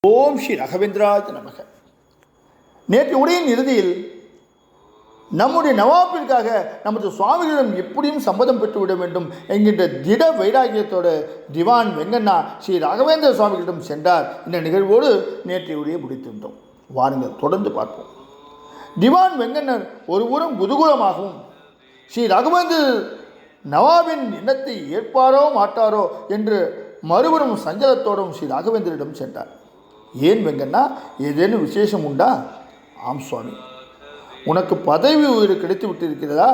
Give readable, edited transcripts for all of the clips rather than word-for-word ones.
ஓம் ஸ்ரீ ராகவேந்திராஜ நமக. நேற்று உரையின் இறுதியில் நம்முடைய நவாப்பிற்காக நமது சுவாமிகளிடம் எப்படியும் சம்மதம் பெற்றுவிட வேண்டும் என்கின்ற திட வைராகியத்தோடு திவான் வெங்கண்ணா ஸ்ரீ ராகவேந்திர சுவாமிகளிடம் சென்றார். இந்த நிகழ்வோடு நேற்றைய உரையை முடித்திருந்தோம். வாருங்கள் தொடர்ந்து பார்ப்போம். திவான் வெங்கண்ணர் ஒரு புறம் குதூகலமாகவும் ஸ்ரீ ராகவேந்திரர் நவாபின் எண்ணத்தை ஏற்பாரோ மாட்டாரோ என்று மறுபுறம் சஞ்சலத்தோடும் ஸ்ரீ ராகவேந்திரிடம் சென்றார். ஏன் வெங்கண்ணா, ஏதேனும் விசேஷம் உண்டா? ஆம் சுவாமி, உனக்கு பதவி உயர்வு கிடைத்து விட்டிருக்கிறதா?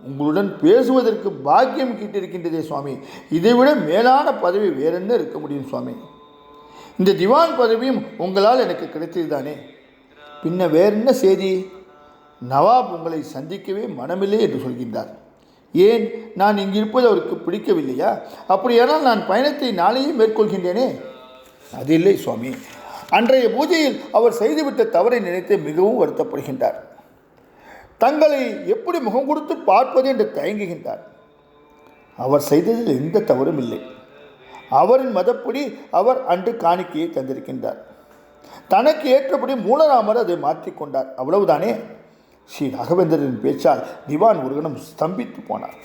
உங்களுடன் பேசுவதற்கு பாக்கியம் கிட்டிருக்கின்றதே சுவாமி. இதைவிட மேலான பதவி வேறென்ன இருக்க முடியும் சுவாமி? இந்த திவான் பதவியும் உங்களால் எனக்கு கிடைத்ததுதானே. பின்ன வேறென்ன செய்தி? நவாப் உங்களை சந்திக்கவே மனமில்லை என்று சொல்கின்றார். ஏன், நான் இங்கு இருப்பது அவருக்கு பிடிக்கவில்லையா? அப்படியானால் நான் பயணத்தை நாளையே மேற்கொள்கின்றேனே. அது இல்லை சுவாமி, அன்றைய பூஜையில் அவர் செய்துவிட்ட தவறை நினைத்து மிகவும் வருத்தப்படுகின்றார். தங்களை எப்படி முகம் கொடுத்து பார்ப்பது என்று தயங்குகின்றார். அவர் செய்ததில் எந்த தவறும் இல்லை. அவரின் மதப்படி அவர் அன்று காணிக்கையை தந்திருக்கின்றார். தனக்கு ஏற்றபடி மூலராமர் அதை மாற்றிக்கொண்டார், அவ்வளவுதானே. ஸ்ரீ ராகவேந்திரரின் பேச்சால் திவான் ஒரு கணம் ஸ்தம்பித்து போனார்.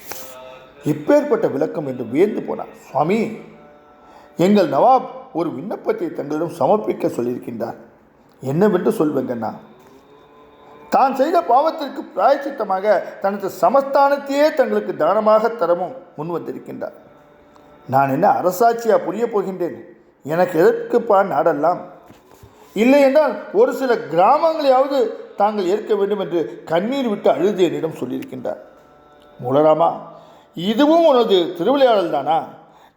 எப்பேற்பட்ட விளக்கம் என்று வியந்து போனார். சுவாமி, எங்கள் நவாப் ஒரு விண்ணப்பத்தை தங்களிடம் சமர்ப்பிக்க சொல்லியிருக்கின்றார். என்னவென்று சொல்வெங்கண்ணா? தான் செய்த பாவத்திற்கு பிராயச்சித்தமாக தனது சமஸ்தானத்தையே தங்களுக்கு தானமாக தரவும் முன் வந்திருக்கின்றார். நான் என்ன அரசாட்சியா புரிய போகின்றேன்? எனக்கு எதற்குப்பா நாடெல்லாம்? இல்லை என்றால் ஒரு சில கிராமங்களையாவது தாங்கள் ஏற்க வேண்டும் என்று கண்ணீர் விட்டு அழுது என்னிடம் சொல்லியிருக்கின்றார். மூலராமா, இதுவும் உனது திருவிளையாடல் தானா?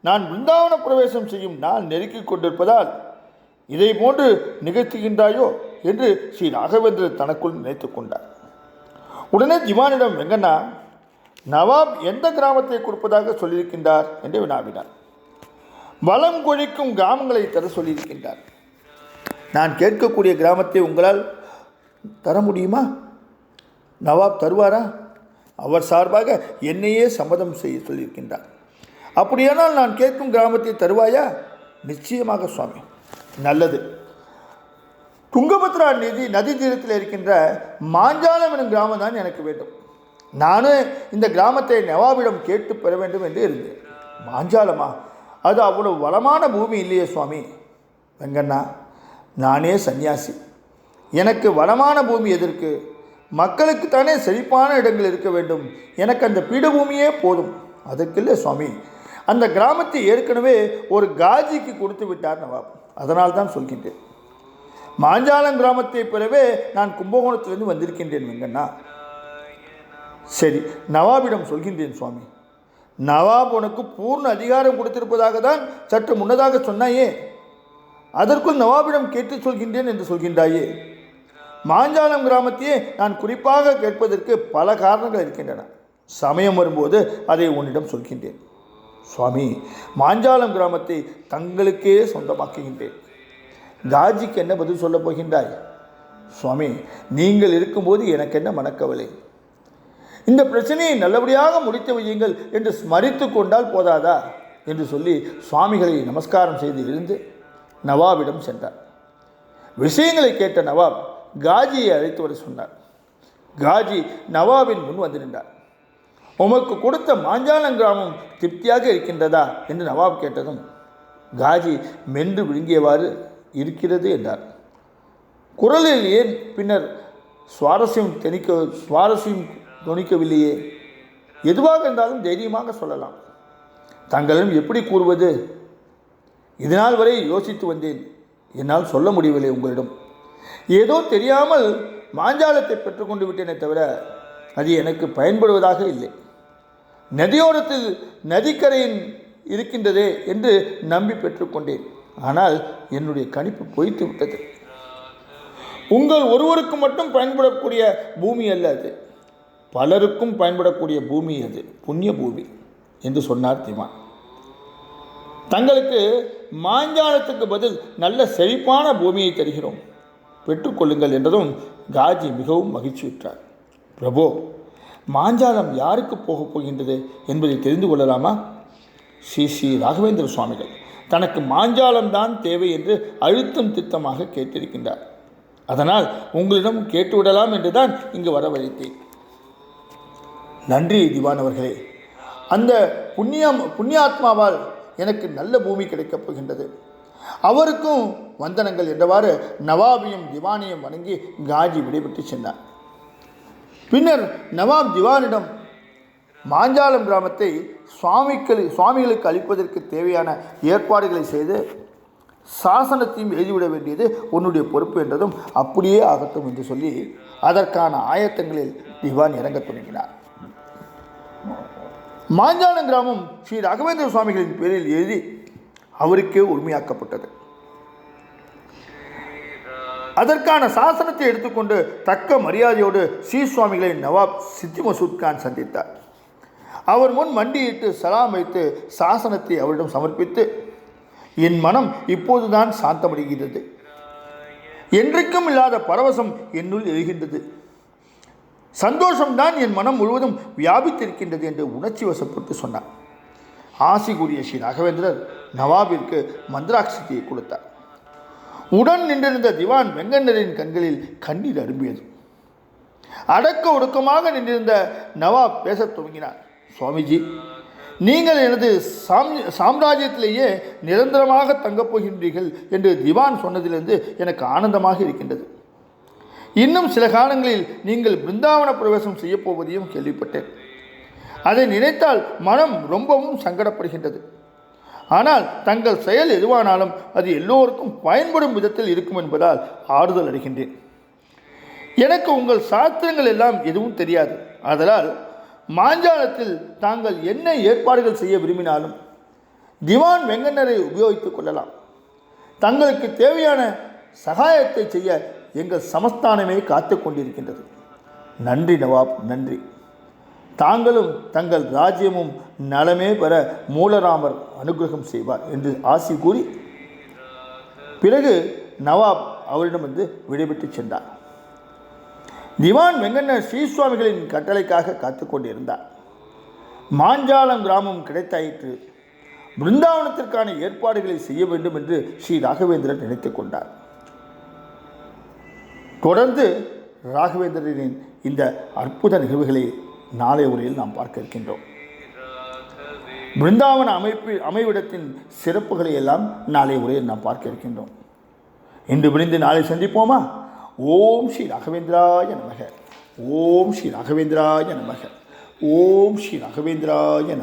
நான் பிருந்தாவன பிரவேசம் செய்யும் நாள் நெருக்கிக் கொண்டிருப்பதால் இதை போன்று நிகழ்த்துகின்றாயோ என்று ஸ்ரீ ராகவேந்திரர் தனக்குள் நினைத்து கொண்டார். உடனே திவானிடம், வெங்கண்ணா, நவாப் எந்த கிராமத்தை கொடுப்பதாக சொல்லியிருக்கின்றார் என்று வினாவினார். வளம் கொழிக்கும் கிராமங்களை தர சொல்லியிருக்கின்றார். நான் கேட்கக்கூடிய கிராமத்தை உங்களால் தர முடியுமா? நவாப் தருவாரா? அவர் சார்பாக என்னையே சம்மதம் செய்ய சொல்லியிருக்கின்றார். அப்படியானால் நான் கேட்கும் கிராமத்தை தருவாயா? நிச்சயமாக சுவாமி. நல்லது. துங்கபத்ரா நதி தீரத்தில் இருக்கின்ற மாஞ்சாலம் எனும் கிராமம் தான் எனக்கு வேண்டும். நானும் இந்த கிராமத்தை நவாபிடம் கேட்டு பெற வேண்டும் என்று இருந்தேன். மாஞ்சாலமா? அது அவ்வளவு வளமான பூமி இல்லையே சுவாமி. வெங்கண்ணா, நானே சன்னியாசி. எனக்கு வளமான பூமி எதற்கு? மக்களுக்குத்தானே செழிப்பான இடங்கள் இருக்க வேண்டும். எனக்கு அந்த பீடபூமியே போதும். அதற்கில்லை சுவாமி. அந்த கிராமத்தை ஏற்கனவே ஒரு காஜிக்கு கொடுத்து விட்டார் நவாப். அதனால் தான் சொல்கின்றேன். மாஞ்சாலம் கிராமத்தை பெறவே நான் கும்பகோணத்திலிருந்து வந்திருக்கின்றேன் வெங்கண்ணா. சரி, நவாபிடம் சொல்கின்றேன் சுவாமி. நவாப் உனக்கு பூர்ண அதிகாரம் கொடுத்திருப்பதாக தான் சற்று முன்னதாக சொன்னாயே. அதற்குள் நவாபிடம் கேட்டு சொல்கின்றேன் என்று சொல்கின்றாயே. மாஞ்சாலம் கிராமத்தையே நான் குறிப்பாக கேட்பதற்கு பல காரணங்கள் இருக்கின்றன. சமயம் வரும்போது அதை உன்னிடம் சொல்கின்றேன். சுவாமி, மாஞ்சாலம் கிராமத்தை தங்களுக்கே சொந்தமாக்குகின்றேன். காஜிக்கு என்ன பதில் சொல்லப் போகின்றாய்? சுவாமி, நீங்கள் இருக்கும்போது எனக்கு என்ன மனக்கவலை? இந்த பிரச்சனையை நல்லபடியாக முடித்து வையுங்கள் என்று ஸ்மரித்து கொண்டால் போதாதா என்று சொல்லி சுவாமிகளை நமஸ்காரம் செய்து இருந்து நவாபிடம் சென்றார். விஷயங்களை கேட்ட நவாப் காஜியை அழைத்து வர சொன்னார். காஜி நவாபின் முன் வந்து நின்றார். உமக்கு கொடுத்த மாஞ்சாலம் கிராமம் திருப்தியாக இருக்கின்றதா என்று நவாப் கேட்டதும் காஜி மென்று விழுங்கியவாறு இருக்கிறது என்றார். குரலில் ஏன் பின்னர் சுவாரஸ்யம் தொனிக்கவில்லையே? எதுவாக இருந்தாலும் தைரியமாக சொல்லலாம். தங்களிடம் எப்படி கூறுவது? இதனால் வரை யோசித்து வந்தேன். என்னால் சொல்ல முடியவில்லை உங்களிடம். ஏதோ தெரியாமல் மாஞ்சாலத்தை பெற்றுக்கொண்டு விட்டேனே தவிர அது எனக்கு பயன்படுவதாக இல்லை. நதியோரத்தில் நதிக்கரையின் இருக்கின்றதே என்று நம்பி பெற்றுக்கொண்டேன். ஆனால் என்னுடைய கணிப்பு பொய்த்து விட்டது. உங்கள் ஒருவருக்கு மட்டும் பயன்படக்கூடிய பூமி அல்ல அது, பலருக்கும் பயன்படக்கூடிய பூமி அது, புண்ணிய பூமி என்று சொன்னார் திவான். தங்களுக்கு மாஞ்சாலத்துக்கு பதில் நல்ல செழிப்பான பூமியை தருகிறோம், பெற்றுக்கொள்ளுங்கள் என்றதும் காஜி மிகவும் மகிழ்ச்சியுற்றார். பிரபோ, மாஞ்சாலம் யாருக்கு போகப் போகின்றது என்பதை தெரிந்து கொள்ளலாமா? ஸ்ரீ ஸ்ரீ ராகவேந்திர சுவாமிகள் தனக்கு மாஞ்சாலம்தான் தேவை என்று அழுத்தம் திருத்தமாக கேட்டிருக்கின்றார். அதனால் உங்களிடம் கேட்டுவிடலாம் என்றுதான் இங்கு வரவழைத்தேன். நன்றி திவான் அவர்களே. அந்த புண்ணியாத்மாவால் எனக்கு நல்ல பூமி கிடைக்கப் போகின்றது. அவருக்கும் வந்தனங்கள் என்றவாறு நவாபையும் திவானையும் வணங்கி காஜி விடைபெற்று சென்றார். பின்னர் நவாப் திவானிடம் மாஞ்சாலம் கிராமத்தை சுவாமிகளுக்கு அளிப்பதற்கு தேவையான ஏற்பாடுகளை செய்து சாசனத்தையும் எழுதிவிட வேண்டியது உன்னுடைய பொறுப்பு என்றதும் அப்படியே ஆகட்டும் என்று சொல்லி அதற்கான ஆயத்தங்களில் திவான் இறங்கத் தொடங்கினார். மாஞ்சாலம் கிராமம் ஸ்ரீ ராகவேந்திர சுவாமிகளின் பேரில் எழுதி அவருக்கே உரிமையாக்கப்பட்டது. அதற்கான சாசனத்தை எடுத்துக்கொண்டு தக்க மரியாதையோடு ஸ்ரீ சுவாமிகளை நவாப் சித்தி மசூத் கான் சந்தித்தார். அவர் முன் மண்டியிட்டு சலாம் வைத்து சாசனத்தை அவரிடம் சமர்ப்பித்து, என் மனம் இப்போதுதான் சாந்தமடைகிறது. என்றைக்கும் இல்லாத பரவசம் என்னுள் எழுகின்றது. சந்தோஷம்தான் என் மனம் முழுவதும் வியாபித்திருக்கின்றது என்று உணர்ச்சி வசப்பட்டு சொன்னார். ஆசி கூறிய ஸ்ரீ ராகவேந்திரர் நவாபிற்கு மந்திராட்சதியை கொடுத்தார். உடன் நின்றிருந்த திவான் வெங்கண்ணரின் கண்களில் கண்ணீர் அரும்பியது. அடக்க ஒடுக்கமாக நின்றிருந்த நவாப் பேசத் துவங்கினார். சுவாமிஜி, நீங்கள் எனது சாம்ராஜ்யத்திலேயே நிரந்தரமாக தங்கப் போகின்றீர்கள் என்று திவான் சொன்னதிலிருந்து எனக்கு ஆனந்தமாக இருக்கின்றது. இன்னும் சில காலங்களில் நீங்கள் பிருந்தாவன பிரவேசம் செய்யப்போவதையும் கேள்விப்பட்டேன். அதை நினைத்தால் மனம் ரொம்பவும் சங்கடப்படுகின்றது. ஆனால் தங்கள் செயல் எதுவானாலும் அது எல்லோருக்கும் பயன்படும் விதத்தில் இருக்கும் என்பதால் ஆறுதல் அடைகின்றேன். எனக்கு உங்கள் சாஸ்திரங்கள் எல்லாம் எதுவும் தெரியாது. ஆதலால் மாஞ்சாலத்தில் தாங்கள் என்ன ஏற்பாடுகள் செய்ய விரும்பினாலும் திவான் வெங்கண்ணரை உபயோகித்துக் கொள்ளலாம். தங்களுக்கு தேவையான சகாயத்தை செய்ய எங்கள் சமஸ்தானமே காத்து கொண்டிருக்கின்றது. நன்றி நவாப், நன்றி. தாங்களும் தங்கள் ராஜ்யமும் நலமே பெற மூலராமர் அனுகிரகம் செய்வார் என்று ஆசி கூறி பிறகு நவாப் அவரிடமிருந்து விடைபெற்று சென்றார். திவான் வெங்கண்ணர் ஸ்ரீசுவாமிகளின் கட்டளைக்காக காத்து கொண்டிருந்தார். மாஞ்சாலம் கிராமம் கிடைத்தாயிற்று. பிருந்தாவனத்திற்கான ஏற்பாடுகளை செய்ய வேண்டும் என்று ஸ்ரீ ராகவேந்திரன் நினைத்து கொண்டார். தொடர்ந்து ராகவேந்திரனின் இந்த அற்புத நிகழ்வுகளை நாளை உரையில் நாம் பார்க்க இருக்கின்றோம். பிருந்தாவன அமைவிடத்தின் சிறப்புகளை எல்லாம் நாளை உரையில் நாம் பார்க்க இருக்கின்றோம். இன்று விழுந்து நாளை சந்திப்போமா? ஓம் ஸ்ரீ ராகவேந்திராய நமக. ஓம் ஸ்ரீ ராகவேந்திராய நமக. ஓம் ஸ்ரீ ராகவேந்திராய நமக.